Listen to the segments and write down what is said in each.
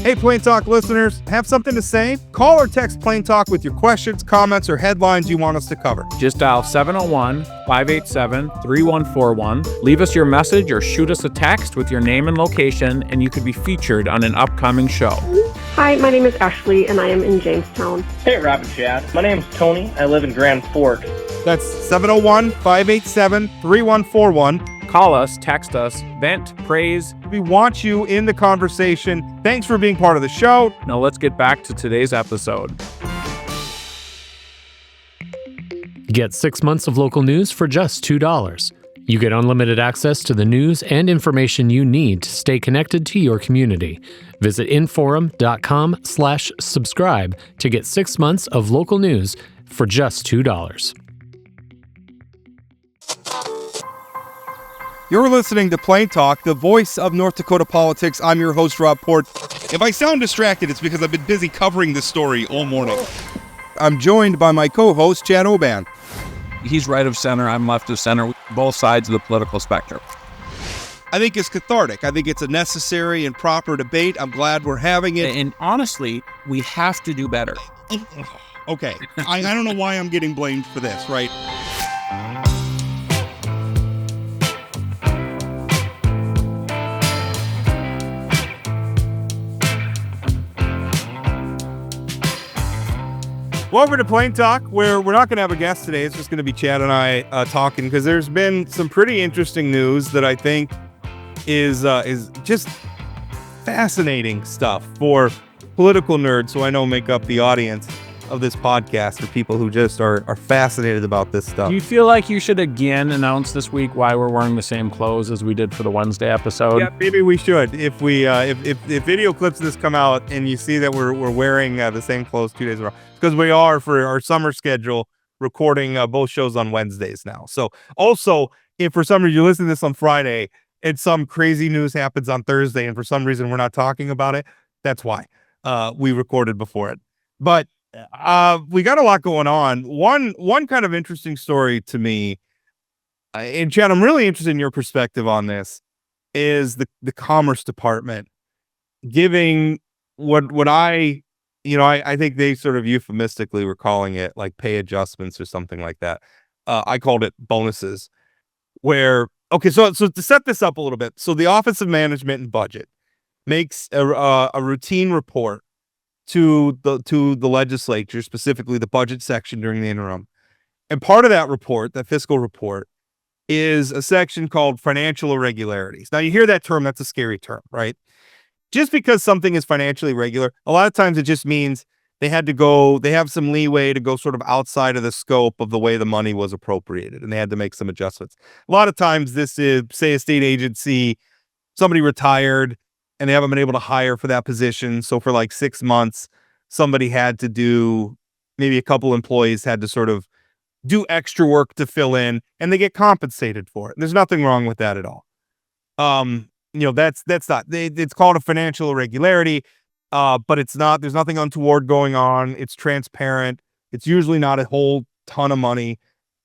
Hey, Plain Talk listeners, have something to say? Call or text Plain Talk with your questions, comments, or headlines you want us to cover. Just dial 701-587-3141. Leave us your message or shoot us a text with your name and location, and you could be featured on an upcoming show. Hi, my name is Ashley, and I am in Jamestown. Hey, Rob and Chad. My name is Tony. I live in Grand Forks. That's 701-587-3141. Call us, text us, vent, praise. We want you in the conversation. Thanks for being part of the show. Now let's get back to today's episode. Get 6 months of local news for just $2. You get unlimited access to the news and information you need to stay connected to your community. Visit inforum.com/subscribe to get 6 months of local news for just $2. You're listening to Plain Talk, the voice of North Dakota politics. I'm your host, Rob Port. If I sound distracted, it's because I've been busy covering this story all morning. I'm joined by my co-host, Chad Oban. He's right of center, I'm left of center, both sides of the political spectrum. I think it's cathartic. I think it's a necessary and proper debate. I'm glad we're having it. And honestly, we have to do better. Okay, I don't know why I'm getting blamed for this, right? Welcome to Plain Talk, where we're not going to have a guest today. It's just going to be Chad and I talking, because there's been some pretty interesting news that I think is just fascinating stuff for political nerds, who I know make up the audience of this podcast, for people who just are fascinated about this stuff. Do you feel like you should again announce this week why we're wearing the same clothes as we did for the Wednesday episode? Yeah, maybe we should. If we if video clips of this come out and you see that we're wearing the same clothes 2 days in a row, because we are, for our summer schedule, recording both shows on Wednesdays now. So also, if for some reason you listen to this on Friday and some crazy news happens on Thursday and for some reason we're not talking about it, that's why we recorded before it. But we got a lot going on. One kind of interesting story to me, and Chad, I'm really interested in your perspective on this, is the Commerce Department giving what I think they sort of euphemistically were calling it like pay adjustments or something like that. I called it bonuses, where, okay, so to set this up a little bit, so the Office of Management and Budget makes a routine report to the legislature, specifically the budget section during the interim. And part of that report, that fiscal report, is a section called financial irregularities. Now, you hear that term, that's a scary term, right? Just because something is financially irregular, a lot of times it just means they have some leeway to go sort of outside of the scope of the way the money was appropriated, and they had to make some adjustments. A lot of times this is, say, a state agency, somebody retired, and they haven't been able to hire for that position. So for like 6 months, somebody had to do, maybe a couple employees had to sort of do extra work to fill in, and they get compensated for it. There's nothing wrong with that at all. That's not, it's called a financial irregularity, but it's not, there's nothing untoward going on. It's transparent. It's usually not a whole ton of money.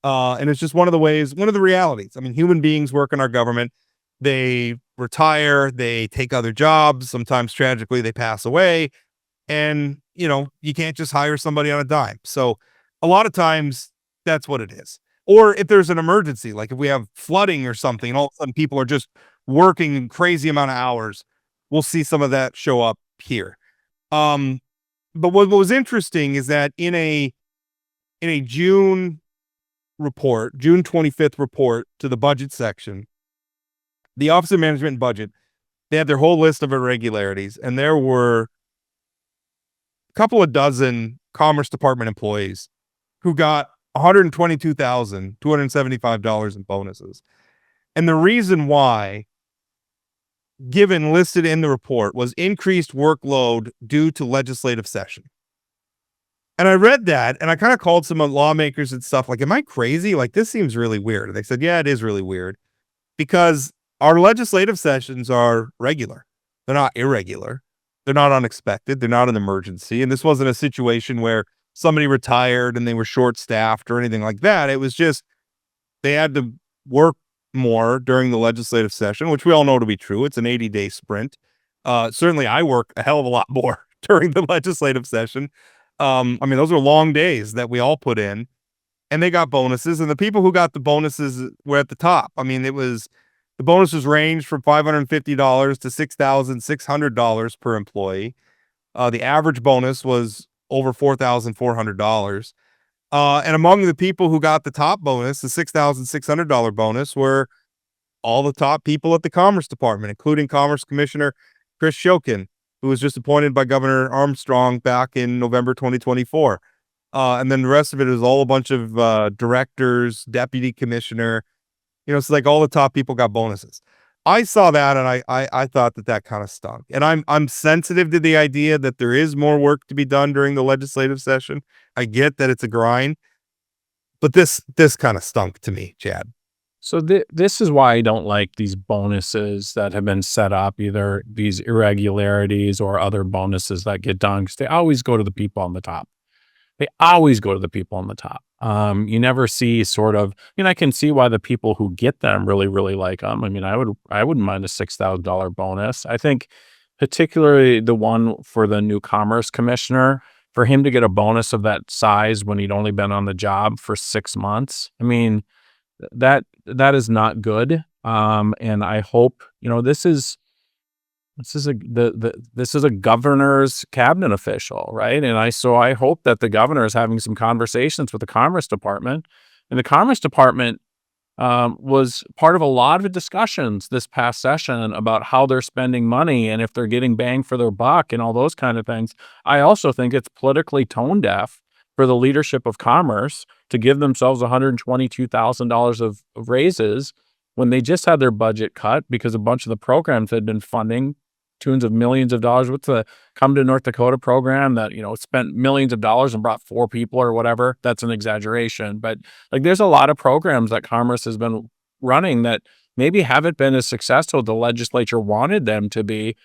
And it's just one of the realities. I mean, human beings work in our government. They retire, they take other jobs. Sometimes tragically they pass away, and you can't just hire somebody on a dime. So a lot of times that's what it is. Or if there's an emergency, like if we have flooding or something, and all of a sudden people are just working crazy amount of hours, we'll see some of that show up here. But what was interesting is that in a June 25th report to the budget section, the Office of Management and Budget, they had their whole list of irregularities, and there were a couple of dozen Commerce Department employees who got $122,275 in bonuses. And the reason why, given listed in the report, was increased workload due to legislative session. And I read that, and I kind of called some lawmakers and stuff, like, am I crazy? Like, this seems really weird. And they said, yeah, it is really weird, because our legislative sessions are regular. They're not irregular. They're not unexpected. They're not an emergency. And this wasn't a situation where somebody retired and they were short-staffed or anything like that. It was just they had to work more during the legislative session, which we all know to be true. It's an 80-day sprint. Certainly I work a hell of a lot more during the legislative session. I mean, those are long days that we all put in, and they got bonuses, and the people who got the bonuses were at the top. I mean, the bonuses ranged from $550 to $6,600 per employee. The average bonus was over $4,400. And among the people who got the top bonus, the $6,600 bonus, were all the top people at the Commerce Department, including Commerce Commissioner Chris Shokin, who was just appointed by Governor Armstrong back in November 2024. And then the rest of it is all a bunch of directors, deputy commissioner. It's like all the top people got bonuses. I saw that and I thought that kind of stunk. And I'm sensitive to the idea that there is more work to be done during the legislative session. I get that it's a grind, but this kind of stunk to me, Chad. So this is why I don't like these bonuses that have been set up, either these irregularities or other bonuses that get done, because they always go to the people on the top. They always go to the people on the top. You never see sort of, I can see why the people who get them really, really like them. I mean, I wouldn't mind a $6,000 bonus. I think particularly the one for the new Commerce Commissioner, for him to get a bonus of that size when he'd only been on the job for 6 months. I mean, that is not good. And I hope, this is a governor's cabinet official, right? And I hope that the governor is having some conversations with the Commerce Department, and the Commerce Department was part of a lot of discussions this past session about how they're spending money and if they're getting bang for their buck and all those kind of things. I also think it's politically tone deaf for the leadership of Commerce to give themselves $122,000 of raises when they just had their budget cut because a bunch of the programs had been funding tunes of millions of dollars. What's the Come to North Dakota program that, spent millions of dollars and brought 4 people or whatever? That's an exaggeration. But there's a lot of programs that Commerce has been running that maybe haven't been as successful as the legislature wanted them to be.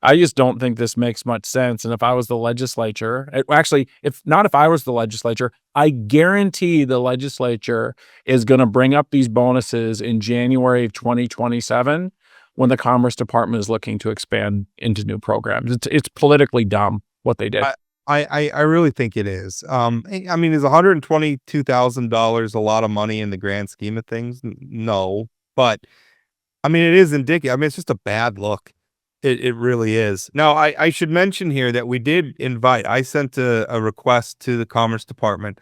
I just don't think this makes much sense. And if I was the legislature, if I was the legislature, I guarantee the legislature is going to bring up these bonuses in January of 2027 when the Commerce Department is looking to expand into new programs. It's politically dumb what they did. I really think it is. I mean, is $122,000 a lot of money in the grand scheme of things? No, but I mean, it is indicative. I mean, it's just a bad look. It really is. Now, I should mention here that we did I sent a request to the Commerce Department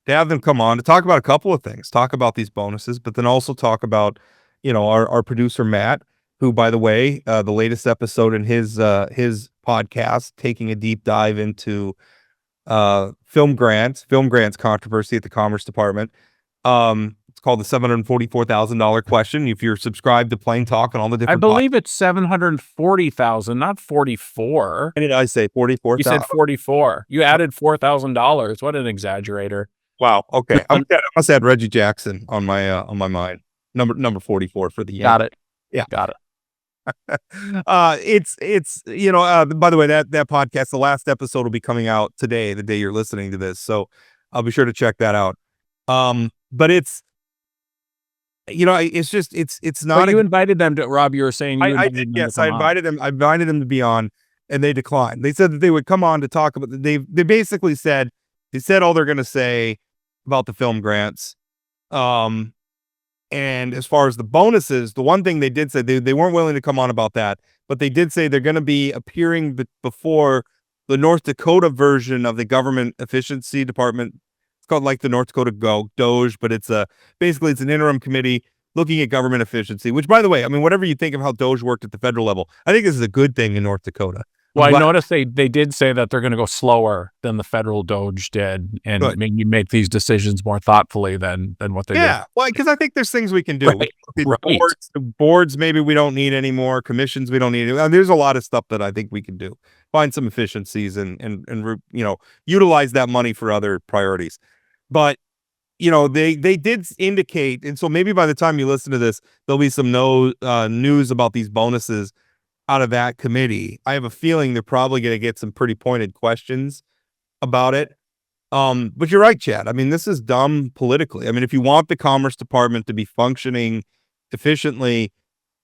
to have them come on to talk about a couple of things, talk about these bonuses, but then also talk about, our producer, Matt, who, by the way, the latest episode in his podcast, taking a deep dive into film grants controversy at the Commerce Department. It's called the $744,000 question. If you're subscribed to Plain Talk and all the different, I believe it's 740,000, not 44. What did I say? 44,000. You said 44. You added $4,000. What an exaggerator! Wow. Okay, I must add Reggie Jackson on my mind. Number 44 for the Yankees. Got it. Yeah, got it. It's by the way, that podcast, the last episode will be coming out today, the day you're listening to this. So I'll be sure to check that out. But it's not. But you invited them to, Rob, you were saying I did. Yes, I invited them to be on, and they declined. They said that they would come on to talk about, they basically said, all they're going to say about the film grants. And as far as the bonuses, the one thing they did say, they weren't willing to come on about that, but they did say they're going to be appearing before the North Dakota version of the Government Efficiency Department. It's called like the North Dakota DOGE, but it's basically it's an interim committee looking at government efficiency, which, by the way, I mean, whatever you think of how DOGE worked at the federal level, I think this is a good thing in North Dakota. Well, I noticed they did say that they're going to go slower than the federal DOGE did, and maybe make these decisions more thoughtfully than what they did. Yeah, well, because I think there's things we can do. Right. Boards, maybe we don't need anymore. Commissions, we don't need. There's a lot of stuff that I think we can do. Find some efficiencies and utilize that money for other priorities. But they did indicate, and so maybe by the time you listen to this, there'll be some news about these bonuses out of that committee. I have a feeling they're probably going to get some pretty pointed questions about it. But you're right, Chad. I mean, this is dumb politically. I mean, if you want the Commerce Department to be functioning efficiently,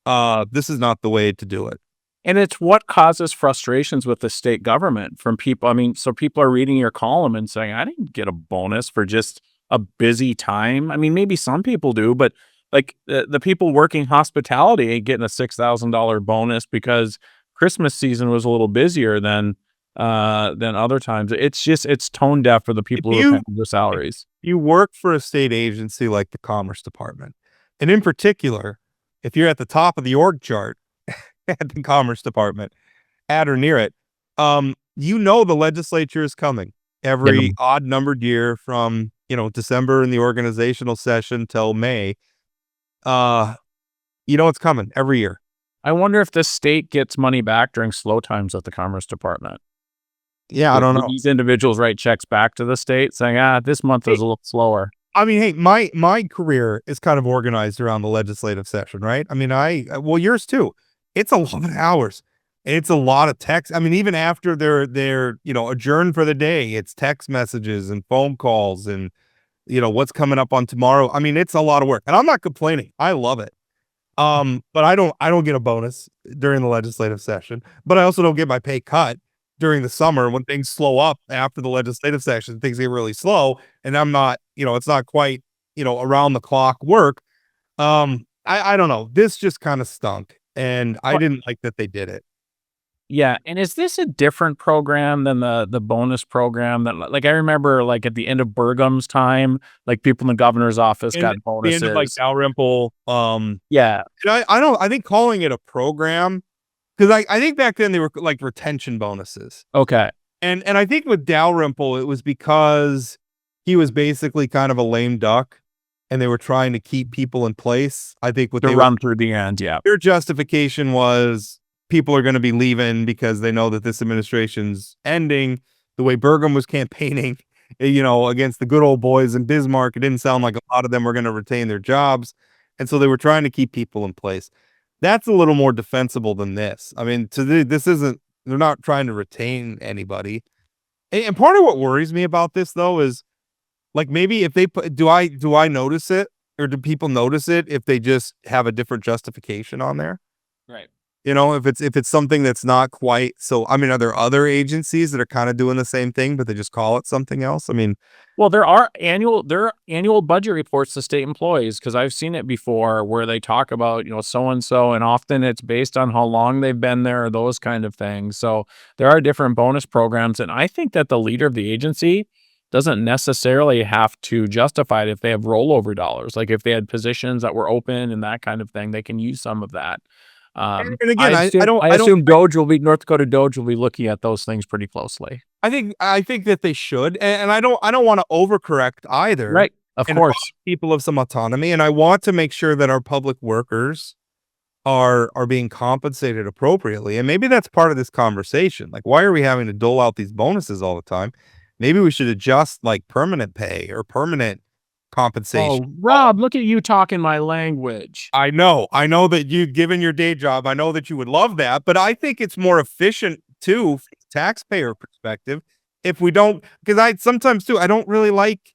this is not the way to do it. And it's what causes frustrations with the state government from people. I mean, so people are reading your column and saying, I didn't get a bonus for just a busy time. I mean, maybe some people do, but like the people working hospitality ain't getting a $6,000 bonus because Christmas season was a little busier than other times. It's tone deaf for the people who are paying their salaries. You work for a state agency like the Commerce Department, and in particular, if you're at the top of the org chart at the Commerce Department, at or near it, you know the legislature is coming every odd numbered year from December in the organizational session till May. It's coming every year. I wonder if the state gets money back during slow times at the Commerce Department. Yeah, I don't know. These individuals write checks back to the state saying, this month is a little slower. I mean, hey, my career is kind of organized around the legislative session, right? I mean, yours too. It's a lot of hours. It's a lot of text. I mean, even after they're adjourned for the day, it's text messages and phone calls and what's coming up on tomorrow. I mean, it's a lot of work, and I'm not complaining. I love it. But I don't get a bonus during the legislative session, but I also don't get my pay cut during the summer when things slow up after the legislative session. Things get really slow, and I'm not, it's not quite, around the clock work. I don't know. This just kind of stunk, and I didn't like that they did it. Yeah. And is this a different program than the bonus program that, like, I remember, like, at the end of Burgum's time, like, people in the governor's office got bonuses. The end of, like, Dalrymple. Yeah. And I think calling it a program, because I think back then they were like retention bonuses. Okay. And I think with Dalrymple, it was because he was basically kind of a lame duck, and they were trying to keep people in place. I think what they run through the end. Yeah. Their justification was people are going to be leaving because they know that this administration's ending. The way Burgum was campaigning, against the good old boys in Bismarck, it didn't sound like a lot of them were going to retain their jobs. And so they were trying to keep people in place. That's a little more defensible than this. I mean, they're not trying to retain anybody. And part of what worries me about this, though, is like, maybe if they do I notice it, or do people notice it if they just have a different justification on there? Right. If it's something that's not quite so. I mean, are there other agencies that are kind of doing the same thing, but they just call it something else? I mean, well, there are annual budget reports to state employees, because I've seen it before where they talk about, so and so, and often it's based on how long they've been there or those kind of things. So there are different bonus programs, and I think that the leader of the agency doesn't necessarily have to justify it if they have rollover dollars. Like, if they had positions that were open and that kind of thing, they can use some of that. And again, I assume North Dakota Doge will be looking at those things pretty closely. I think that they should, and I don't want to overcorrect either. Right, of course, people have some autonomy, and I want to make sure that our public workers are being compensated appropriately. And maybe that's part of this conversation. Like, why are we having to dole out these bonuses all the time? Maybe we should adjust, like, permanent pay or permanent compensation. Oh, Rob, look at you talking my language. I know that given your day job, I know that you would love that, but I think it's more efficient too, from a taxpayer perspective, if we don't, because I sometimes too, I don't really like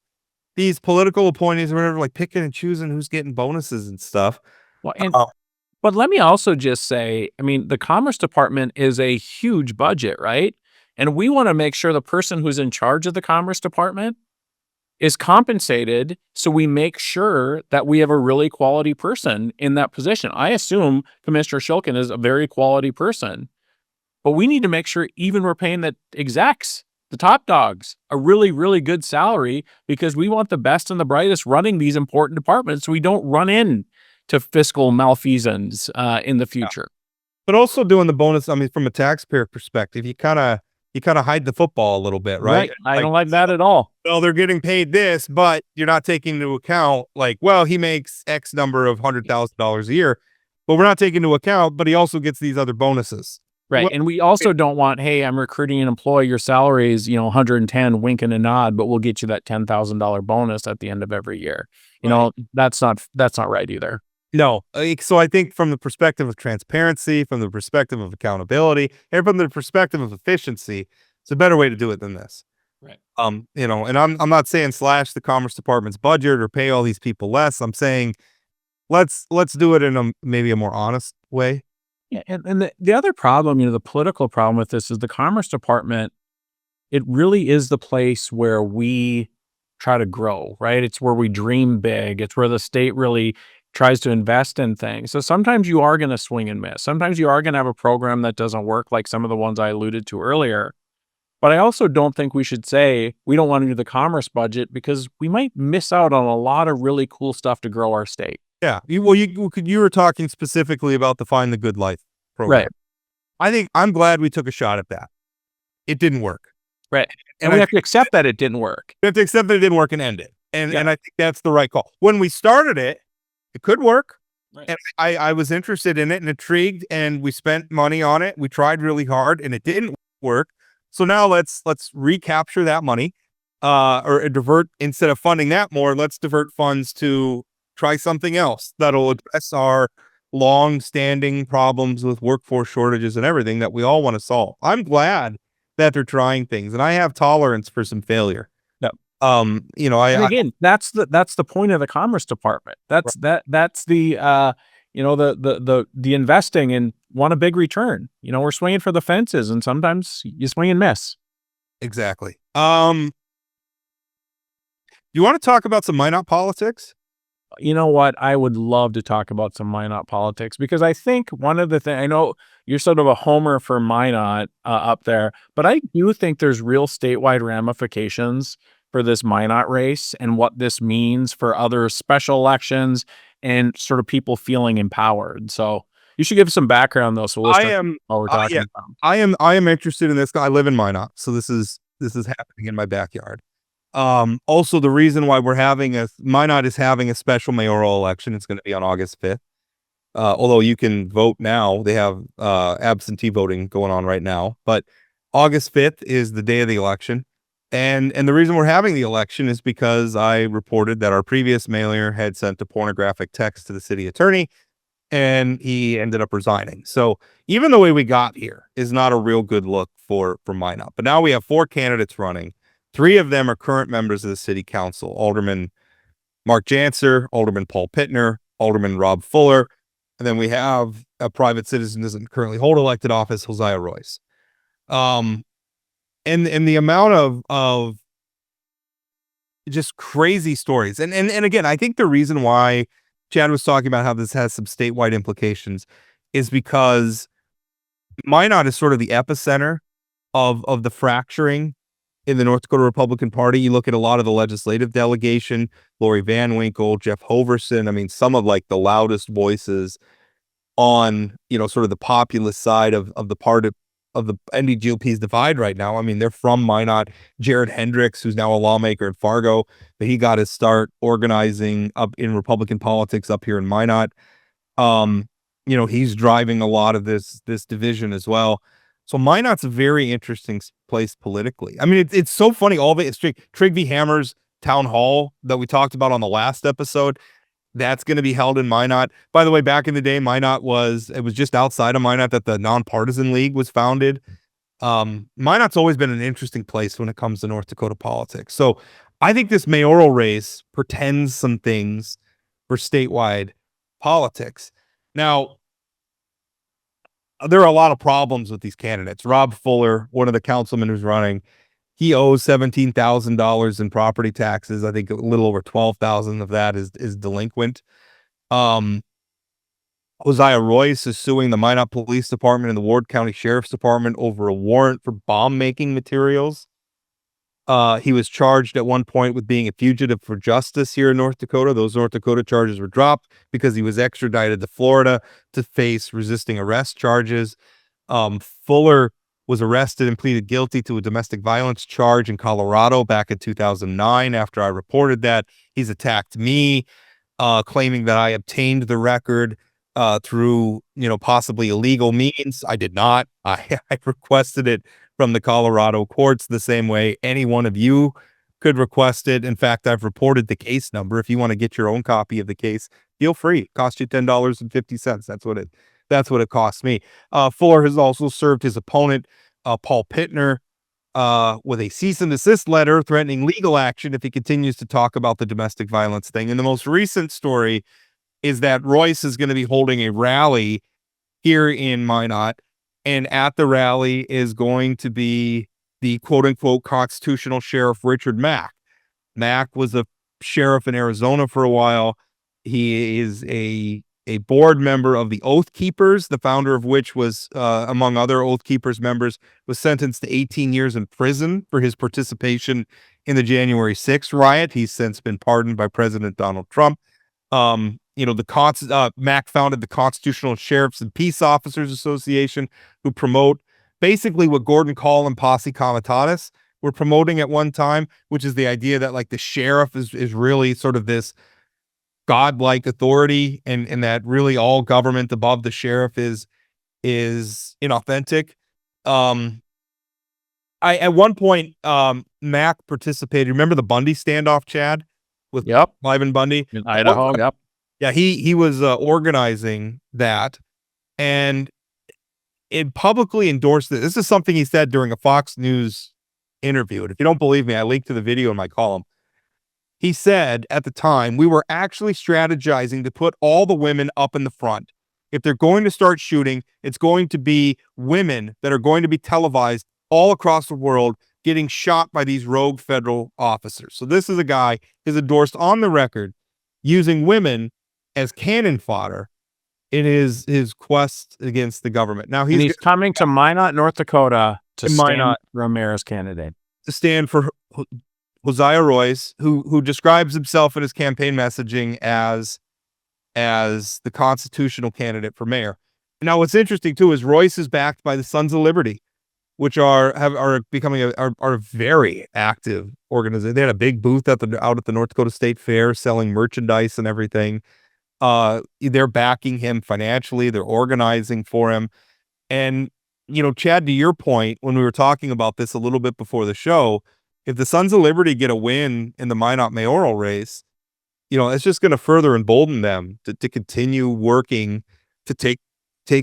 these political appointees or whatever, like picking and choosing who's getting bonuses and stuff. Well, but let me also just say, I mean, the Commerce Department is a huge budget, right? And we want to make sure the person who's in charge of the Commerce Department is compensated, so we make sure that we have a really quality person in that position. I assume Commissioner Shulkin is a very quality person, but we need to make sure even we're paying the execs, the top dogs, a really, really good salary, because we want the best and the brightest running these important departments so we don't run into fiscal malfeasance in the future. But also doing the bonus, I mean, from a taxpayer perspective, you kind of hide the football a little bit, right? I don't like that at all. Well, they're getting paid this, but you're not taking into account, like, well, he makes X number of $100,000 a year, but we're not taking into account, but he also gets these other bonuses. Right. Well, and we also don't want, hey, I'm recruiting an employee, your salary is, 110, wink and a nod, but we'll get you that $10,000 bonus at the end of every year. That's not right either. No. So I think from the perspective of transparency, from the perspective of accountability, and from the perspective of efficiency, it's a better way to do it than this. Right. And I'm not saying slash the Commerce Department's budget or pay all these people less. I'm saying let's do it in maybe a more honest way. Yeah, and the other problem, the political problem with this is the Commerce Department. It really is the place where we try to grow, right? It's where we dream big. It's where the state really tries to invest in things. So sometimes you are going to swing and miss. Sometimes you are going to have a program that doesn't work, like some of the ones I alluded to earlier. But I also don't think we should say we don't want to do the commerce budget, because we might miss out on a lot of really cool stuff to grow our state. Yeah. You were talking specifically about the Find the Good Life program. Right. I think I'm glad we took a shot at that. It didn't work. Right. And we have to accept that it didn't work. We have to accept that it didn't work and end it. And Yeah. and I think that's the right call. When we started it, it could work. Right. And I was interested in it and intrigued, and we spent money on it. We tried really hard and it didn't work. So now let's recapture that money, or divert, instead of funding that more, let's divert funds to try something else that'll address our long-standing problems with workforce shortages and everything that we all want to solve. I'm glad that they're trying things, and I have tolerance for some failure. Yep. And again, that's the point of the Commerce Department. That's the the investing and want a big return. We're swinging for the fences, and sometimes you swing and miss. Exactly. You want to talk about some Minot politics? You know what? I would love to talk about some Minot politics, because I think one of the things, I know you're sort of a homer for Minot up there, but I do think there's real statewide ramifications for this Minot race and what this means for other special elections and sort of people feeling empowered. So you should give some background though. So we'll start what we're talking about. I am interested in this. I live in Minot, so this is happening in my backyard. Also, the reason why Minot is having a special mayoral election, it's going to be on August 5th. Although you can vote now, they have absentee voting going on right now. But August 5th is the day of the election. And the reason we're having the election is because I reported that our previous mayor had sent a pornographic text to the city attorney, and he ended up resigning. So even the way we got here is not a real good look for Minot. But now we have 4 candidates running. 3 of them are current members of the city council: Alderman Mark Janser, Alderman Paul Pittner, Alderman Rob Fuller, and then we have a private citizen who doesn't currently hold elected office, Hosea Royce. And the amount of just crazy stories. And again, I think the reason why Chad was talking about how this has some statewide implications is because Minot is sort of the epicenter of the fracturing in the North Dakota Republican Party. You look at a lot of the legislative delegation, Lori Van Winkle, Jeff Hoverson. I mean, some of like the loudest voices on, sort of the populist side of the part of the NDGOP's divide right now. I mean, they're from Minot. Jared Hendricks, who's now a lawmaker in Fargo, but he got his start organizing up in Republican politics up here in Minot. He's driving a lot of this division as well. So Minot's a very interesting place politically. I mean, it's so funny. All of it is Trigby Hammer's town hall that we talked about on the last episode. That's going to be held in Minot. By the way, back in the day, it was just outside of Minot that the Nonpartisan League was founded. Minot's always been an interesting place when it comes to North Dakota politics. So I think this mayoral race portends some things for statewide politics. Now, there are a lot of problems with these candidates. Rob Fuller, one of the councilmen who's running, he owes $17,000 in property taxes. I think a little over 12,000 of that is delinquent. Hosea Royce is suing the Minot Police Department and the Ward County Sheriff's Department over a warrant for bomb-making materials. He was charged at one point with being a fugitive for justice here in North Dakota. Those North Dakota charges were dropped because he was extradited to Florida to face resisting arrest charges. Fuller was arrested and pleaded guilty to a domestic violence charge in Colorado back in 2009. After I reported that, he's attacked me, claiming that I obtained the record through, possibly illegal means. I did not. I requested it from the Colorado courts the same way any one of you could request it. In fact, I've reported the case number. If you want to get your own copy of the case, feel free. It costs you $10.50. That's what it costs me. Fuller has also served his opponent, Paul Pittner, with a cease and desist letter threatening legal action if he continues to talk about the domestic violence thing. And the most recent story is that Royce is going to be holding a rally here in Minot. And at the rally is going to be the quote unquote constitutional sheriff, Richard Mack. Mack was a sheriff in Arizona for a while. He is a board member of the Oath Keepers, the founder of which was, among other Oath Keepers members, was sentenced to 18 years in prison for his participation in the January 6th riot. He's since been pardoned by President Donald Trump. Mack founded the Constitutional Sheriffs and Peace Officers Association, who promote basically what Gordon Call and Posse Comitatus were promoting at one time, which is the idea that like the sheriff is really sort of this godlike authority, and that really all government above the sheriff is inauthentic. At one point, Mack participated. Remember the Bundy standoff, Chad, with Cliven Bundy in Idaho? Yep. Yeah, he was organizing that, and it publicly endorsed it. This is something he said during a Fox News interview. And if you don't believe me, I linked to the video in my column. He said at the time, we were actually strategizing to put all the women up in the front. If they're going to start shooting, it's going to be women that are going to be televised all across the world getting shot by these rogue federal officers. So this is a guy who's endorsed on the record using women as cannon fodder in his quest against the government. Now he's coming to Minot, North Dakota to stand for mayor's candidate. To stand for Hosea Royce, who describes himself in his campaign messaging as the constitutional candidate for mayor. Now, what's interesting too is Royce is backed by the Sons of Liberty, which are becoming a very active organization. They had a big booth out at the North Dakota State Fair selling merchandise and everything. They're backing him financially. They're organizing for him. And, Chad, to your point, when we were talking about this a little bit before the show, if the Sons of Liberty get a win in the Minot mayoral race, it's just going to further embolden them to continue working to take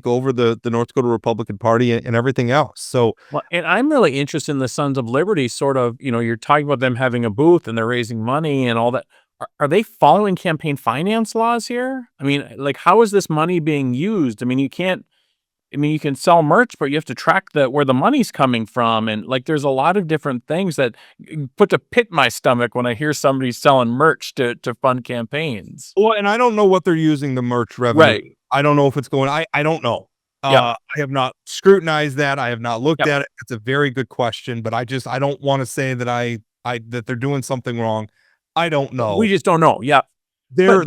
over the North Dakota Republican Party and everything else. So, and I'm really interested in the Sons of Liberty. Sort of, you're talking about them having a booth and they're raising money and all that. Are they following campaign finance laws here? I mean, like, how is this money being used? I mean, you can sell merch, but you have to track where the money's coming from. And like, there's a lot of different things that put a pit in my stomach when I hear somebody selling merch to fund campaigns. Well, and I don't know what they're using the merch revenue. Right. I don't know if it's going, I don't know. I have not scrutinized that. I have not looked at it. It's a very good question, but I don't want to say that that they're doing something wrong. I don't know. We just don't know. Yeah. Their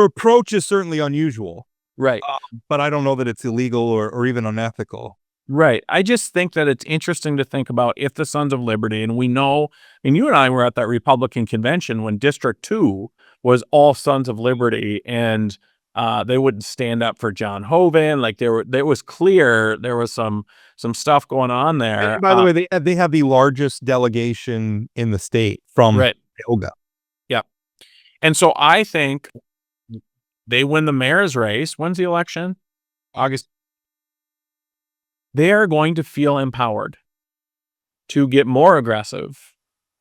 approach is certainly unusual. Right. But I don't know that it's illegal or even unethical. Right. I just think that it's interesting to think about if the Sons of Liberty, and we know, and you and I were at that Republican convention when District 2 was all Sons of Liberty, and they wouldn't stand up for John Hoeven. Like it was clear there was some stuff going on there. And by the way, they have the largest delegation in the state from Yoga. Yeah. And so I think they win the mayor's race. When's the election? August. They are going to feel empowered to get more aggressive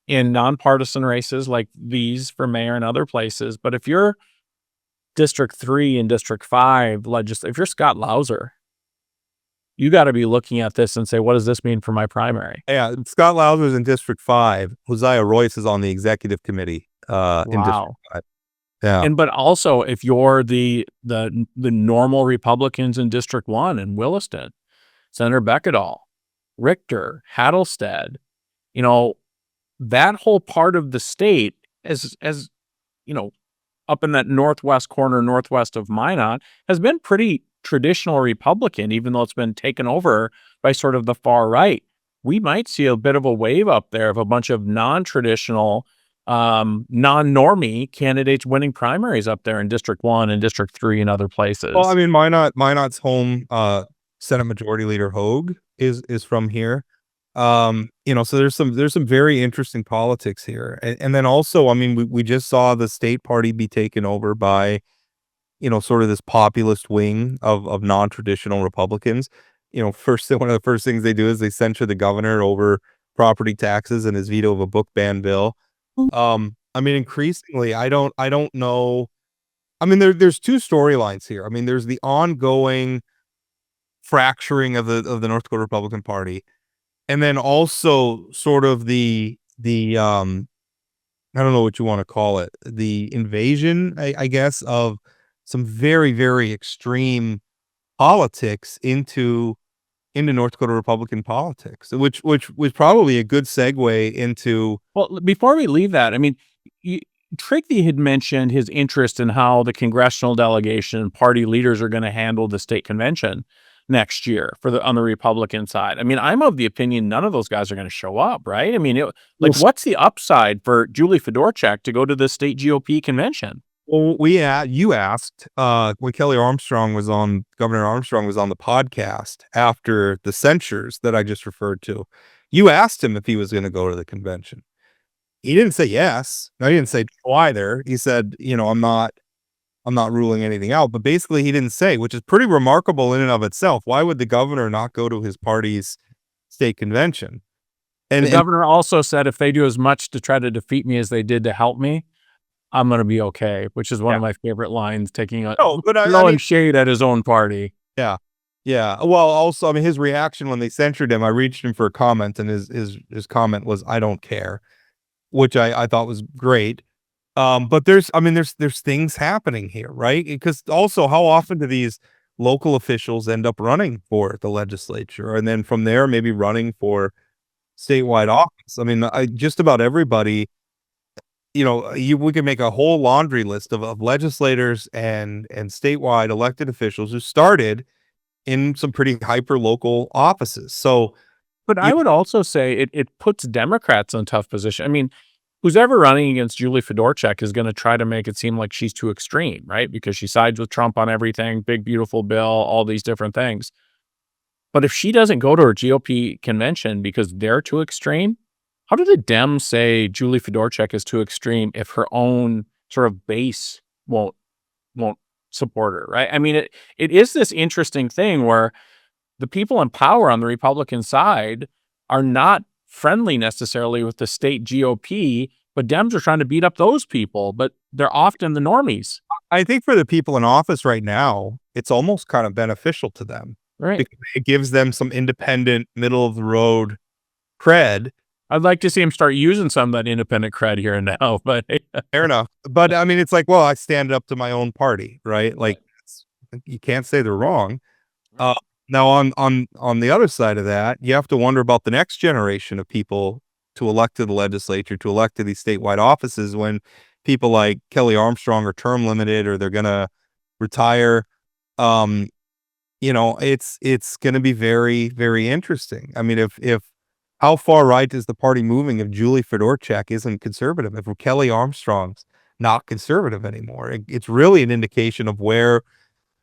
in nonpartisan races like these for mayor and other places. But if you're District 3 and District 5 if you're Scott Lauser, you got to be looking at this and say, what does this mean for my primary? Yeah, Scott Lauser is in District 5. Hosea Royce is on the executive committee in District 5. Yeah. But also if you're the normal Republicans in District 1 in Williston, Senator Beckedahl, Richter, Hattelstead, that whole part of the state as up in that northwest corner, northwest of Minot, has been pretty traditional Republican, even though it's been taken over by sort of the far right. We might see a bit of a wave up there of a bunch of non-traditional, non-normie candidates winning primaries up there in District 1 and District 3 and other places. Well, I mean, Minot's home Senate Majority Leader Hogue is from here. So there's some very interesting politics here. And then also, I mean, we just saw the state party be taken over by, sort of this populist wing of non-traditional Republicans. One of the first things they do is they censure the governor over property taxes and his veto of a book ban bill. I mean, increasingly, I don't know. I mean, there's two storylines here. I mean, there's the ongoing fracturing of the North Dakota Republican Party, and then also sort of the I don't know what you want to call it, the invasion, I guess, of some very, very extreme politics into North Dakota Republican politics, which was probably a good segue into. Well, before we leave that, I mean, Trigby had mentioned his interest in how the congressional delegation and party leaders are going to handle the state convention next year on the Republican side. I mean, I'm of the opinion none of those guys are going to show up, right? I mean, what's the upside for Julie Fedorchak to go to the state GOP convention? Well, you asked when Governor Armstrong was on the podcast after the censures that I just referred to. You asked him if he was going to go to the convention. He didn't say yes. No, he didn't say no either. He said, I'm not ruling anything out. But basically, he didn't say, which is pretty remarkable in and of itself. Why would the governor not go to his party's state convention? And the governor also said, if they do as much to try to defeat me as they did to help me, I'm going to be okay, which is one of my favorite lines, throwing shade at his own party. Yeah. Yeah. Well, also, I mean, his reaction when they censured him, I reached him for a comment, and his comment was, "I don't care," which I thought was great. But there's things happening here, right? Because also, how often do these local officials end up running for the legislature, and then from there maybe running for statewide office? I mean, just about everybody. We can make a whole laundry list of legislators and statewide elected officials who started in some pretty hyper local offices. So, but I would also say it puts Democrats in a tough position. I mean, who's ever running against Julie Fedorchak is going to try to make it seem like she's too extreme, right? Because she sides with Trump on everything, big, beautiful bill, all these different things. But if she doesn't go to her GOP convention because they're too extreme, how do the Dems say Julie Fedorchak is too extreme if her own sort of base won't support her, right? I mean, it is this interesting thing where the people in power on the Republican side are not friendly necessarily with the state GOP, but Dems are trying to beat up those people, but they're often the normies. I think for the people in office right now, it's almost kind of beneficial to them. Right. Because it gives them some independent, middle of the road cred. I'd like to see him start using some of that independent cred here and now, but fair enough. But I mean, it's like, well, I stand up to my own party, right? Like, you can't say they're wrong. Now, on the other side of that, you have to wonder about the next generation of people to elect to the legislature, to elect to these statewide offices, when people like Kelly Armstrong are term limited or they're going to retire. It's going to be very, very interesting. I mean, if how far right is the party moving if Julie Fedorchak isn't conservative? If Kelly Armstrong's not conservative anymore, it's really an indication of where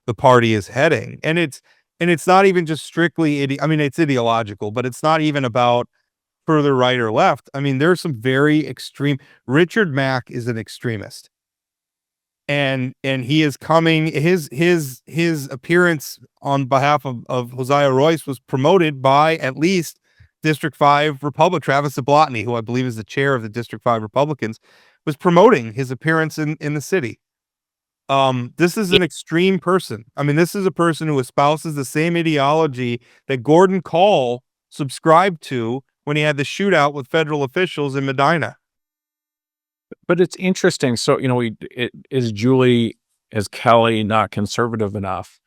the party is heading. And it's not even just strictly, it's ideological, but it's not even about further right or left. I mean, there's some very extreme. Richard Mack is an extremist. And he is coming, his appearance on behalf of Hosea Royce was promoted by at least District 5 Republican Travis Zablotny, who I believe is the chair of the District 5 Republicans, was promoting his appearance in the city. This is an extreme person. I mean, this is a person who espouses the same ideology that Gordon Call subscribed to when he had the shootout with federal officials in Medina. But it's interesting. So, is Kelly not conservative enough?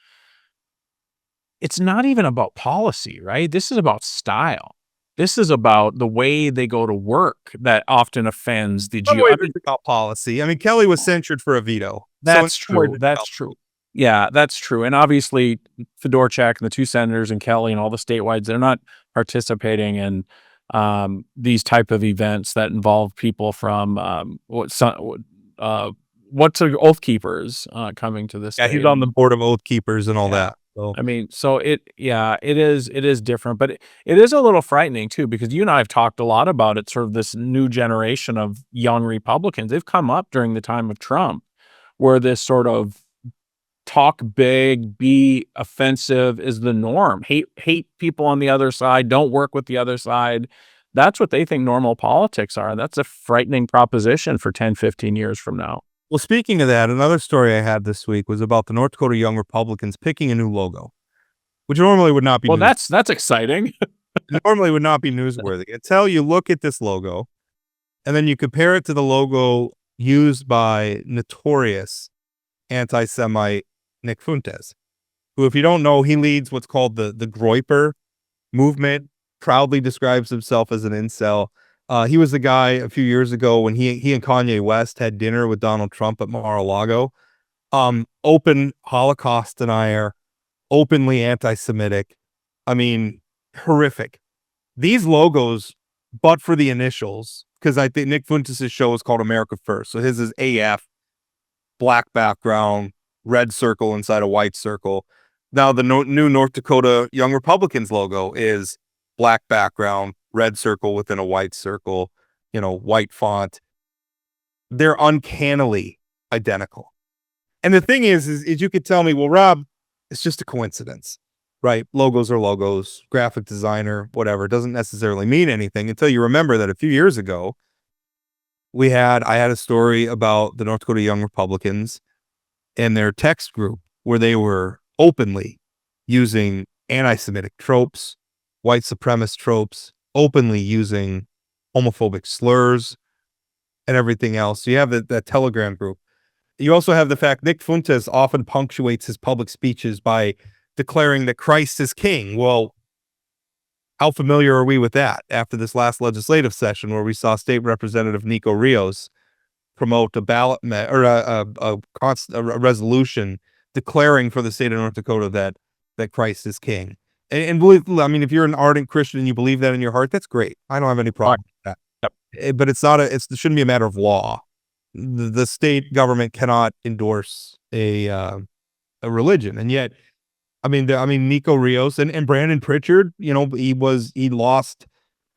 It's not even about policy, right? This is about style. This is about the way they go to work that often offends the GOP. It's about policy. I mean, Kelly was censured for a veto. That's true. That's true. Yeah, that's true. And obviously, Fedorchak and the two senators and Kelly and all the statewides, they're not participating in these type of events that involve people from what's Oath Keepers coming to this. Yeah, he's on the board of Oath Keepers and all that. So. I mean, so it is different, but it is a little frightening too, because you and I have talked a lot about it, sort of this new generation of young Republicans. They've come up during the time of Trump, where this sort of talk big, be offensive is the norm. Hate people on the other side, don't work with the other side. That's what they think normal politics are. And that's a frightening proposition for 10, 15 years from now. Well, speaking of that, another story I had this week was about the North Dakota Young Republicans picking a new logo. which normally would not be Well, that's exciting. normally would not be newsworthy until you look at this logo and then you compare it to the logo used by notorious anti-Semite Nick Fuentes, who, if you don't know, he leads what's called the Groyper movement, proudly describes himself as an incel. He was the guy a few years ago when he and Kanye West had dinner with Donald Trump at Mar-a-Lago. Open Holocaust denier, openly anti-Semitic. I mean, horrific. These logos, but for the initials, because I think Nick Fuentes' show is called America First. So his is AF, black background, red circle inside a white circle. Now the new North Dakota Young Republicans logo is black background, red circle within a white circle, white font. They're uncannily identical. And the thing is you could tell me, well, Rob, it's just a coincidence, right? Logos are logos, graphic designer, whatever. It doesn't necessarily mean anything until you remember that a few years ago, I had a story about the North Dakota Young Republicans and their text group where they were openly using anti-Semitic tropes, white supremacist tropes, openly using homophobic slurs and everything else. So you have that Telegram group. You also have the fact Nick Fuentes often punctuates his public speeches by declaring that Christ is king. Well, how familiar are we with that after this last legislative session where we saw State Representative Nico Rios promote a ballot or a resolution declaring for the state of North Dakota that Christ is king. And believe, I mean, if you're an ardent Christian and you believe that in your heart, that's great. I don't have any problem with that. Yep. But it shouldn't be a matter of law. The state government cannot endorse a religion, and yet, I mean, Nico Rios and Brandon Pritchard, he lost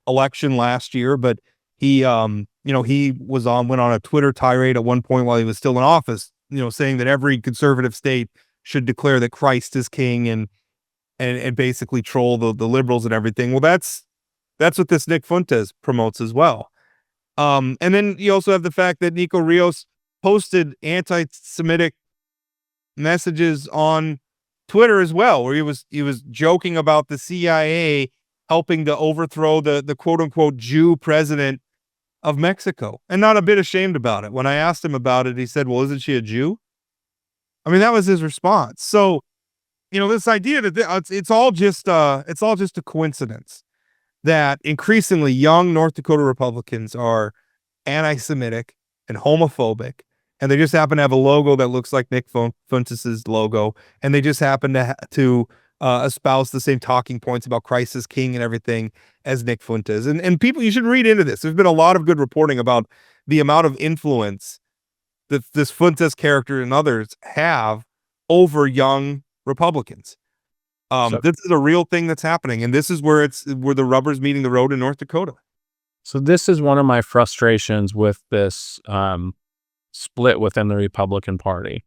election last year, but he went on a Twitter tirade at one point while he was still in office, saying that every conservative state should declare that Christ is king and basically troll the liberals and everything. Well, that's what this Nick Fuentes promotes as well. And then you also have the fact that Nico Rios posted anti-Semitic messages on Twitter as well, where he was joking about the CIA helping to overthrow the quote unquote Jew president of Mexico, and not a bit ashamed about it. When I asked him about it, he said, "Well, isn't she a Jew?" I mean, that was his response. So, this idea that it's all just a coincidence that increasingly young North Dakota Republicans are anti-Semitic and homophobic, and they just happen to have a logo that looks like Nick Fuentes' logo, and they just happen to espouse the same talking points about Christ as king and everything as Nick Fuentes. And people, you should read into this. There's been a lot of good reporting about the amount of influence that this Fuentes character and others have over young Republicans. This is a real thing that's happening, and this is where the rubber's meeting the road in North Dakota. So this is one of my frustrations with this split within the Republican Party.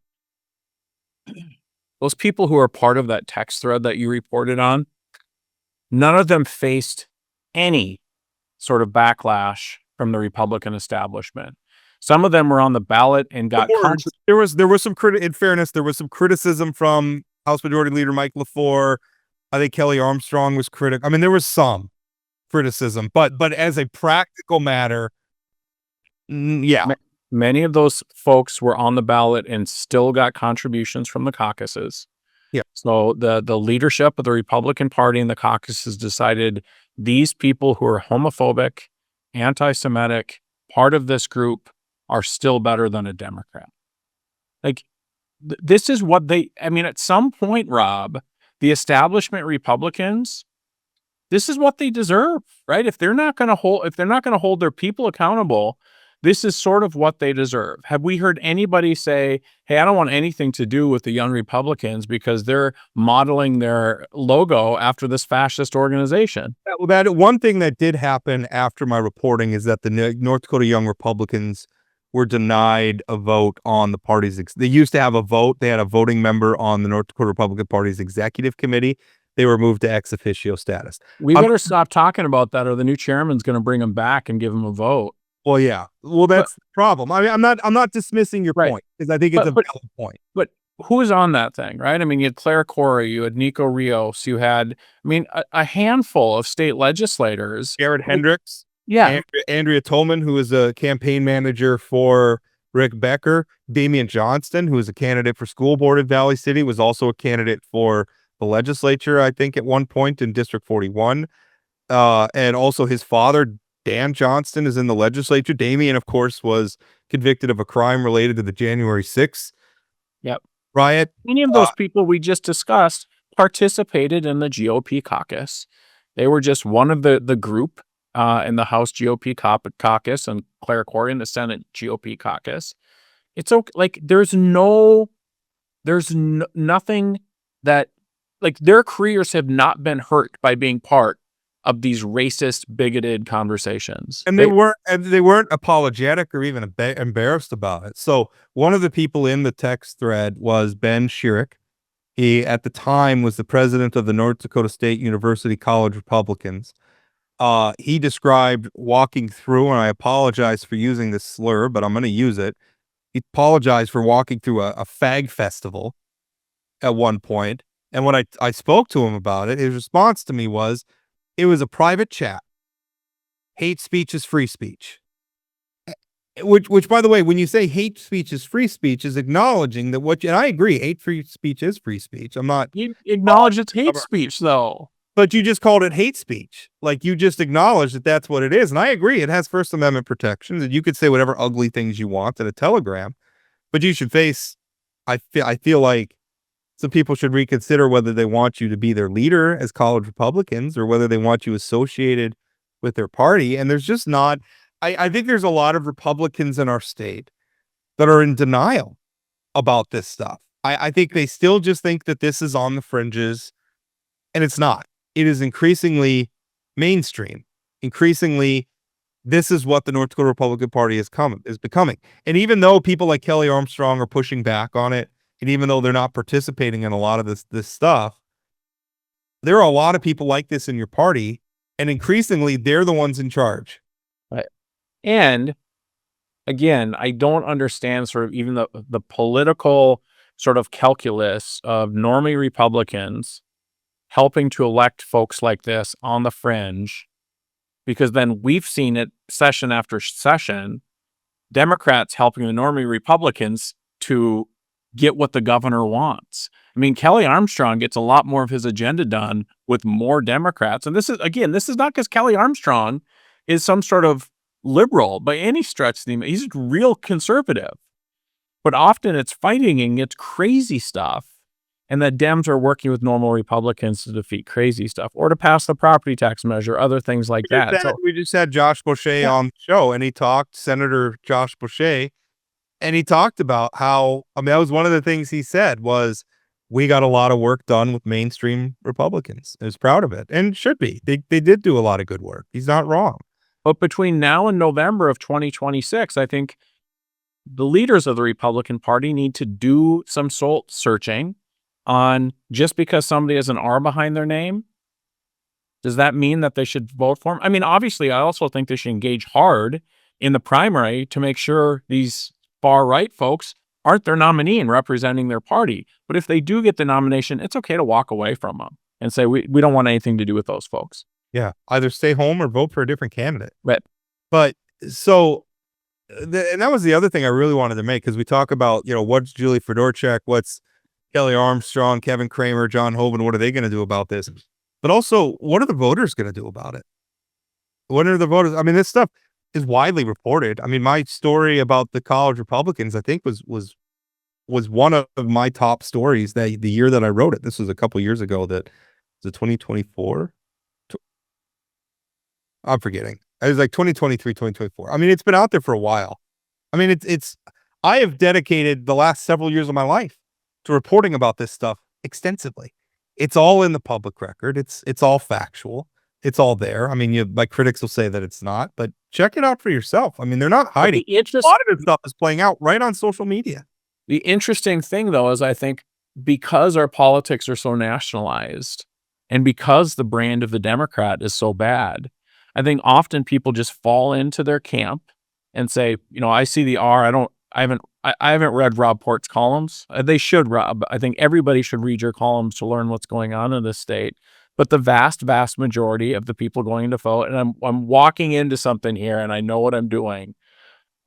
Those people who are part of that text thread that you reported on, none of them faced any sort of backlash from the Republican establishment. Some of them were on the ballot and got there was some in fairness, there was some criticism from House Majority Leader Mike LaFleur. I think Kelly Armstrong was critical. I mean, there was some criticism, but as a practical matter, yeah. Many of those folks were on the ballot and still got contributions from the caucuses. Yeah. So the leadership of the Republican Party and the caucuses decided these people who are homophobic, anti-Semitic, part of this group are still better than a Democrat. Like, this is what at some point, Rob, the establishment Republicans, this is what they deserve, right? If they're not going to hold their people accountable, this is sort of what they deserve. Have we heard anybody say, "Hey, I don't want anything to do with the Young Republicans because they're modeling their logo after this fascist organization"? That one thing that did happen after my reporting is that the North Dakota Young Republicans were denied a vote on the party's. They used to have a vote. They had a voting member on the North Dakota Republican Party's executive committee. They were moved to ex officio status. We better stop talking about that, or the new chairman's going to bring them back and give them a vote. Well, yeah. Well, that's the problem. I mean, I'm not dismissing your point, because I think it's a valid point. But who was on that thing, right? I mean, you had Claire Corey, you had Nico Rios, you had, I mean, a handful of state legislators. Jared Hendricks. Yeah. Andrea Tolman, who is a campaign manager for Rick Becker. Damian Johnston, who is a candidate for school board at Valley City, was also a candidate for the legislature, I think, at one point in District 41. And also his father, Dan Johnston, is in the legislature. Damian, of course, was convicted of a crime related to the January 6th Yep. riot. Many of those people we just discussed participated in the GOP caucus. They were just one of the group in the House GOP caucus, and Claire Corey in the Senate GOP caucus. It's okay. Like, there's nothing that, like, their careers have not been hurt by being part of these racist, bigoted conversations. And they weren't apologetic or even embarrassed about it. So one of the people in the text thread was Ben Schierick. He, at the time, was the president of the North Dakota State University College Republicans. He described walking through, and I apologize for using this slur, but I'm going to use it. He apologized for walking through a fag festival at one point. And when I spoke to him about it, his response to me was, it was a private chat. Hate speech is free speech. Which, by the way, when you say hate speech is free speech, is acknowledging that and I agree, hate free speech is free speech. I'm not. You acknowledge it's hate speech, though. But you just called it hate speech. Like, you just acknowledged that that's what it is. And I agree, it has First Amendment protections, and you could say whatever ugly things you want in a telegram, but you should face, I feel like some people should reconsider whether they want you to be their leader as college Republicans or whether they want you associated with their party. And there's just not, I think there's a lot of Republicans in our state that are in denial about this stuff. I think they still just think that this is on the fringes, and it's not. It is increasingly mainstream. Increasingly, this is what the North Dakota Republican Party is becoming. And even though people like Kelly Armstrong are pushing back on it, and even though they're not participating in a lot of this stuff, there are a lot of people like this in your party, and increasingly they're the ones in charge. Right. And again, I don't understand sort of even the political sort of calculus of normie Republicans helping to elect folks like this on the fringe, because then we've seen it session after session, Democrats helping the normie Republicans to get what the governor wants. I mean, Kelly Armstrong gets a lot more of his agenda done with more Democrats. And this is not because Kelly Armstrong is some sort of liberal by any stretch. He's a real conservative. But often it's fighting and it's crazy stuff. And that Dems are working with normal Republicans to defeat crazy stuff or to pass the property tax measure, other things like that. We just had Josh Boucher on the show, and Senator Josh Boucher, and he talked about how, I mean, that was one of the things he said was, we got a lot of work done with mainstream Republicans. He was proud of it, and should be. They did do a lot of good work. He's not wrong. But between now and November of 2026, I think the leaders of the Republican Party need to do some soul searching on, just because somebody has an R behind their name, does that mean that they should vote for him? I mean, obviously, I also think they should engage hard in the primary to make sure these far-right folks aren't their nominee and representing their party. But if they do get the nomination, it's okay to walk away from them and say, we don't want anything to do with those folks. Yeah, either stay home or vote for a different candidate. Right. But so, and that was the other thing I really wanted to make, because we talk about, what's Julie Fedorchak, what's Kelly Armstrong, Kevin Kramer, John Hoeven, what are they going to do about this? But also, what are the voters going to do about it? What are the voters? I mean, this stuff is widely reported. I mean, my story about the college Republicans, I think was one of my top stories the year that I wrote it. This was a couple years ago. That was it 2024. I'm forgetting. It was like 2023, 2024. I mean, it's been out there for a while. I mean, I have dedicated the last several years of my life to reporting about this stuff extensively. It's all in the public record. It's all factual. It's all there. I mean, my critics will say that it's not, but check it out for yourself. I mean, they're not hiding. A lot of this stuff is playing out right on social media. The interesting thing, though, is I think because our politics are so nationalized and because the brand of the Democrat is so bad, I think often people just fall into their camp and say, I see the R. I haven't I haven't read Rob Port's columns. They should, Rob. I think everybody should read your columns to learn what's going on in this state. But the vast, vast majority of the people going to vote, and I'm walking into something here, and I know what I'm doing,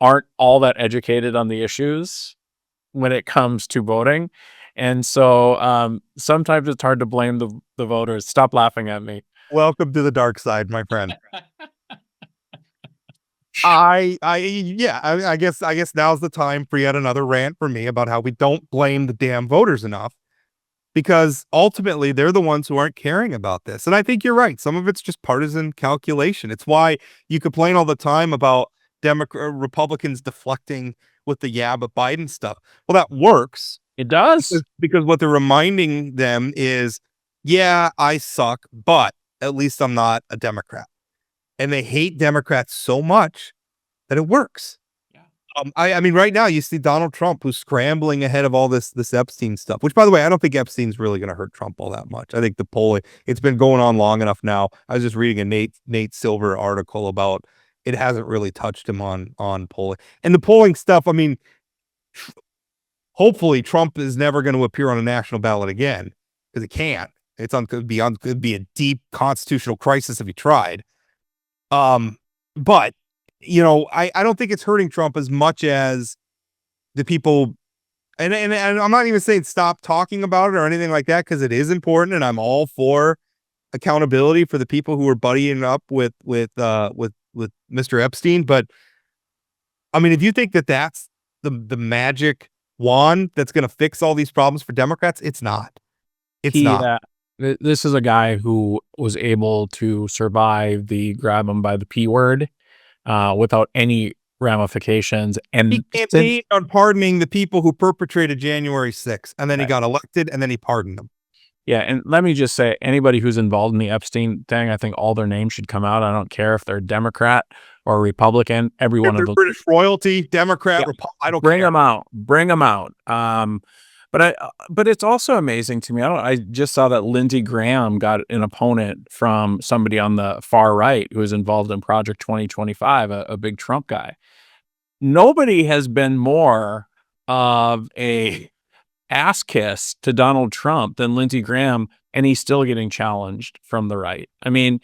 aren't all that educated on the issues when it comes to voting. And so sometimes it's hard to blame the voters. Stop laughing at me. Welcome to the dark side, my friend. I guess now's the time for yet another rant for me about how we don't blame the damn voters enough, because ultimately they're the ones who aren't caring about this. And I think you're right. Some of it's just partisan calculation. It's why you complain all the time about Republicans deflecting with the but Biden stuff. Well, that works. It does. Because what they're reminding them is, yeah, I suck, but at least I'm not a Democrat. And they hate Democrats so much that it works. Yeah. I mean, right now you see Donald Trump, who's scrambling ahead of all this Epstein stuff, which, by the way, I don't think Epstein's really going to hurt Trump all that much. I think the polling, it's been going on long enough now. I was just reading a Nate Silver article about it hasn't really touched him on polling. And the polling stuff, I mean, hopefully Trump is never going to appear on a national ballot again, because it can't. Could be a deep constitutional crisis if he tried. But you know, I don't think it's hurting Trump as much as the people, and I'm not even saying stop talking about it or anything like that, because it is important, and I'm all for accountability for the people who are buddying up with Mr. Epstein. But I mean, if you think that that's the magic wand that's going to fix all these problems for Democrats, it's not. It's not. This is a guy who was able to survive the grab him by the P word without any ramifications. And he campaigned on pardoning the people who perpetrated January 6th, and then he got elected, and then he pardoned them. Yeah, and let me just say, anybody who's involved in the Epstein thing, I think all their names should come out. I don't care if they're Democrat or Republican. Every one of them, British royalty, Democrat, I don't bring care. them out. Bring them out. But it's also amazing to me. I just saw that Lindsey Graham got an opponent from somebody on the far right who was involved in Project 2025, a big Trump guy. Nobody has been more of a ass kiss to Donald Trump than Lindsey Graham, and he's still getting challenged from the right. I mean,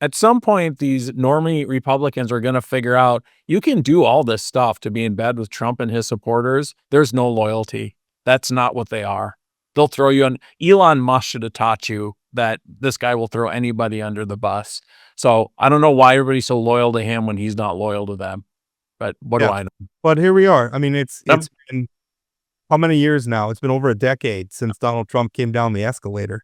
at some point, these normie Republicans are going to figure out you can do all this stuff to be in bed with Trump and his supporters. There's no loyalty. That's not what they are. They'll throw you on. Elon Musk should have taught you that this guy will throw anybody under the bus. So I don't know why everybody's so loyal to him when he's not loyal to them. But what do I know? But here we are. I mean, it's been how many years now? It's been over a decade since Donald Trump came down the escalator.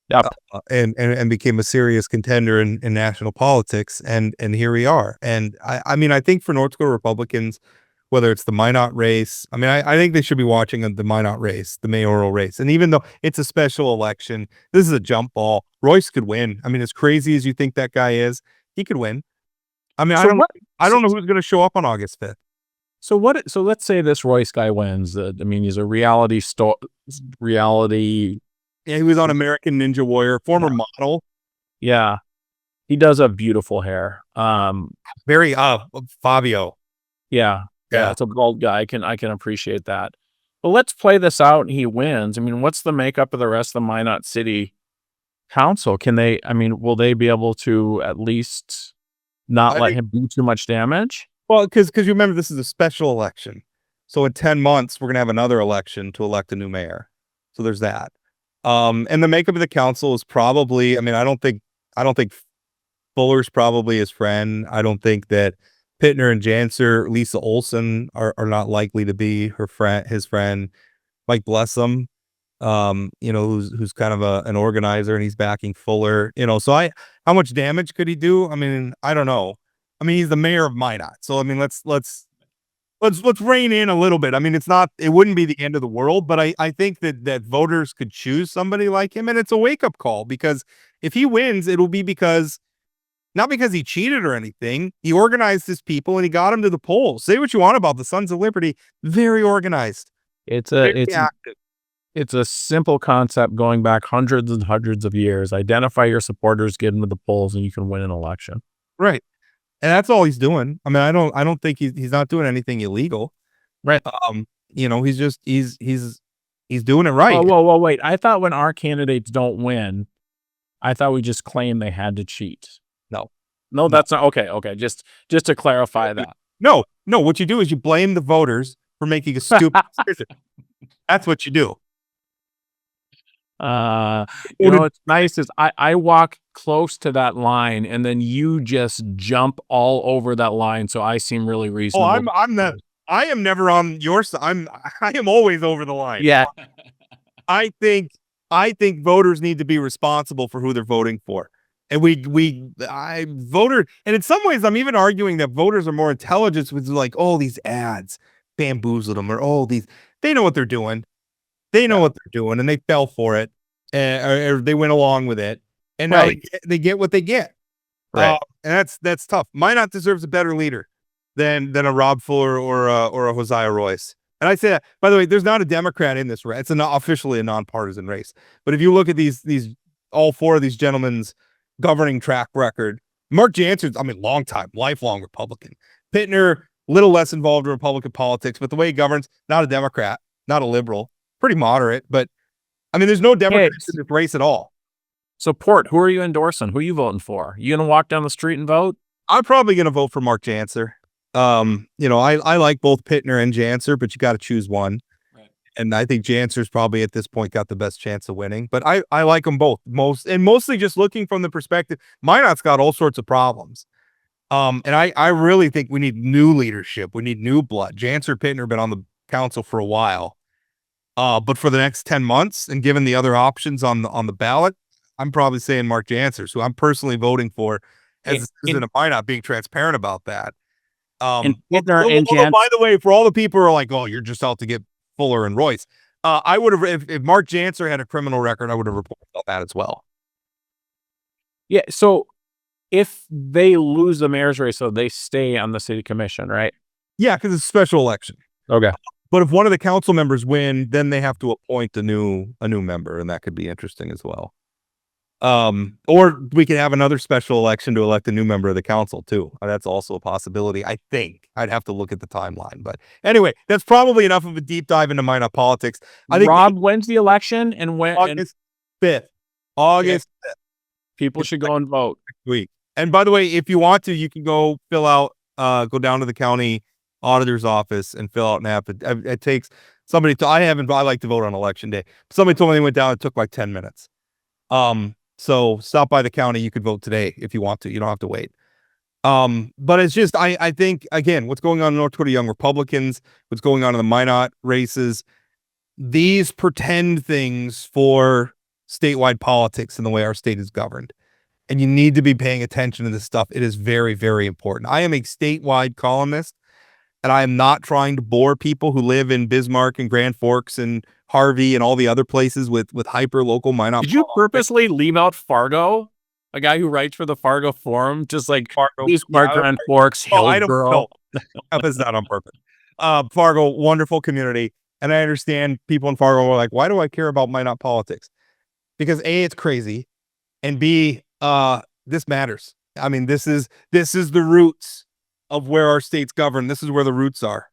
Yep. And became a serious contender in national politics. And here we are. And I mean, I think for North Dakota Republicans, whether it's the Minot race, I mean, I think they should be watching the Minot race, the mayoral race. And even though it's a special election, this is a jump ball. Royce could win. I mean, as crazy as you think that guy is, he could win. I mean, I don't know who's going to show up on August 5th. So let's say this Royce guy wins. I mean, he's a reality. Yeah, he was on American Ninja Warrior, former model. Yeah, he does have beautiful hair. Very Fabio. Yeah, it's a bald guy. I can appreciate that. But let's play this out, and he wins. I mean, what's the makeup of the rest of the Minot City Council? Will they be able to at least not let him do too much damage? Well, because you remember, this is a special election. So in 10 months, we're going to have another election to elect a new mayor. So there's that. And the makeup of the council is probably, I mean, I don't think Fuller's probably his friend. I don't think that Pittner and Janser, Lisa Olson are not likely to be his friend. Mike Blessum, who's kind of an organizer, and he's backing Fuller, so how much damage could he do? I mean, I don't know. I mean, he's the mayor of Minot. So, I mean, let's rein in a little bit. I mean, it wouldn't be the end of the world, but I think that voters could choose somebody like him, and it's a wake-up call, because if he wins, it'll be not because he cheated or anything. He organized his people and he got them to the polls. Say what you want about the Sons of Liberty, very organized. It's active. It's a simple concept going back hundreds and hundreds of years. Identify your supporters, get them to the polls, and you can win an election. Right. And that's all he's doing. I mean, I don't think he's not doing anything illegal. Right. he's doing it right. Whoa, wait. I thought when our candidates don't win, I thought we just claimed they had to cheat. No, that's not okay. Just to clarify that. No. What you do is you blame the voters for making a stupid decision. That's what you do. What's nice is I walk close to that line, and then you just jump all over that line, so I seem really reasonable. I am never on your side. I am always over the line. Yeah. I think voters need to be responsible for who they're voting for. And voter, and in some ways I'm even arguing that voters are more intelligent with like, oh, these ads bamboozled them, or they know what they're doing. They know what they're doing, and they fell for it, or they went along with it, and now they get what they get. Right. And that's tough. Minot deserves a better leader than a Rob Fuller or a Hosea Royce. And I say that, by the way, there's not a Democrat in this race. It's officially a nonpartisan race. But if you look at these all four of these gentlemen's governing track record, Mark Jansen's, lifelong Republican. Pittner, little less involved in Republican politics, but the way he governs, not a Democrat, not a liberal, pretty moderate. But there's no Democrats in this race at all. So, Port, who are you endorsing? Who are you voting for? You gonna walk down the street and vote? I'm probably gonna vote for Mark Jansen. I like both Pittner and Jansen, but you got to choose one. Right. And I think Jansen's probably at this point got the best chance of winning. But I like them both mostly just looking from the perspective. Minot's got all sorts of problems. And I really think we need new leadership. We need new blood. Jansen, Pittner have been on the council for a while. But for the next 10 months, and given the other options on the ballot, I'm probably saying Mark Jansen, who I'm personally voting for as a citizen of Minot, being transparent about that. By the way, for all the people who are like, oh, you're just out to get Fuller and Royce, I would have, if Mark Jansen had a criminal record, I would have reported on that as well. Yeah. So if they lose the mayor's race, so they stay on the city commission, right? Yeah, because it's a special election. Okay. But if one of the council members win, then they have to appoint a new member, and that could be interesting as well. Or we could have another special election to elect a new member of the council too. That's also a possibility. I think I'd have to look at the timeline, but anyway, that's probably enough of a deep dive into Minot politics. I think Rob, when's the election, and when? August 5th. August 5th. People should go and vote next week. And by the way, if you want to, you can go fill out, go down to the county auditor's office and fill out an app. It takes somebody I like to vote on election day. Somebody told me they went down. It took like 10 minutes. So stop by the county. You could vote today if you want to. You don't have to wait. But it's just, I think, again, what's going on in North Dakota Young Republicans, what's going on in the Minot races, these pretend things for statewide politics and the way our state is governed. And you need to be paying attention to this stuff. It is very, very important. I am a statewide columnist, and I am not trying to bore people who live in Bismarck and Grand Forks and Harvey and all the other places with hyper local Minot. Did you purposely leave out Fargo? A guy who writes for the Fargo Forum, just like Bismarck, Grand Forks, Hillsborough. That's not on purpose. Fargo, wonderful community. And I understand people in Fargo are like, why do I care about Minot politics? Because A, it's crazy. And B, this matters. This is the roots of where our state's governed. This is where the roots are.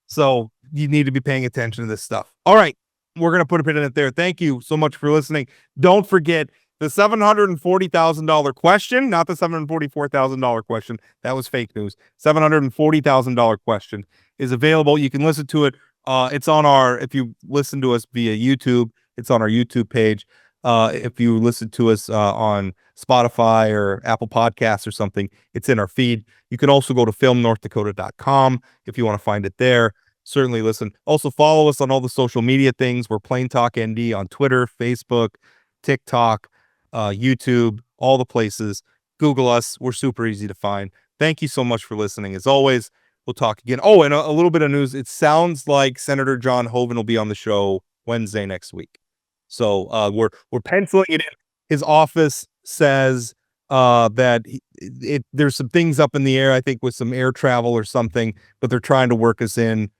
So you need to be paying attention to this stuff. All right. We're going to put a pin in it there. Thank you so much for listening. Don't forget the $740,000 question, not the $744,000 question. That was fake news. $740,000 question is available. You can listen to it. It's on if you listen to us via YouTube, it's on our YouTube page. If you listen to us on Spotify or Apple Podcasts or something, it's in our feed. You can also go to filmnorthdakota.com if you want to find it there. Certainly listen. Also follow us on all the social media things. We're Plain Talk ND on Twitter, Facebook, TikTok, YouTube, all the places. Google us. We're super easy to find. Thank you so much for listening. As always, we'll talk again. Oh, and a little bit of news. It sounds like Senator John Hoeven will be on the show Wednesday next week. So we're penciling it in. His office says that there's some things up in the air, I think, with some air travel or something, but they're trying to work us in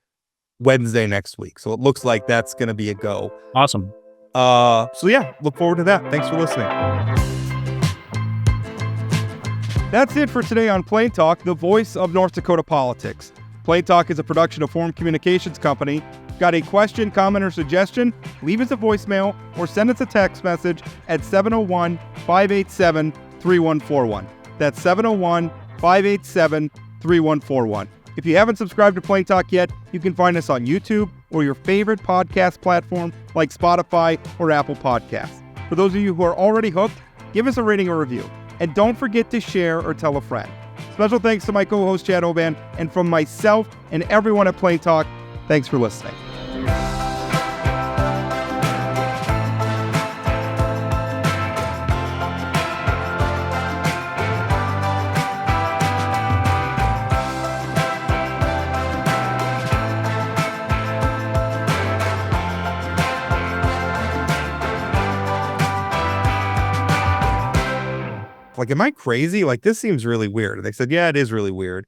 Wednesday next week. So it looks like that's going to be a go. Awesome. So yeah, look forward to that. Thanks for listening. That's it for today on Plain Talk, the voice of North Dakota politics. Plain Talk is a production of Forum Communications Company. Got a question, comment, or suggestion? Leave us a voicemail or send us a text message at 701-587-3141. That's 701-587-3141. If you haven't subscribed to Plain Talk yet, you can find us on YouTube or your favorite podcast platform like Spotify or Apple Podcasts. For those of you who are already hooked, give us a rating or review. And don't forget to share or tell a friend. Special thanks to my co-host Chad Oban, and from myself and everyone at Plain Talk, thanks for listening. Like, am I crazy? Like, this seems really weird. They said, yeah, it is really weird.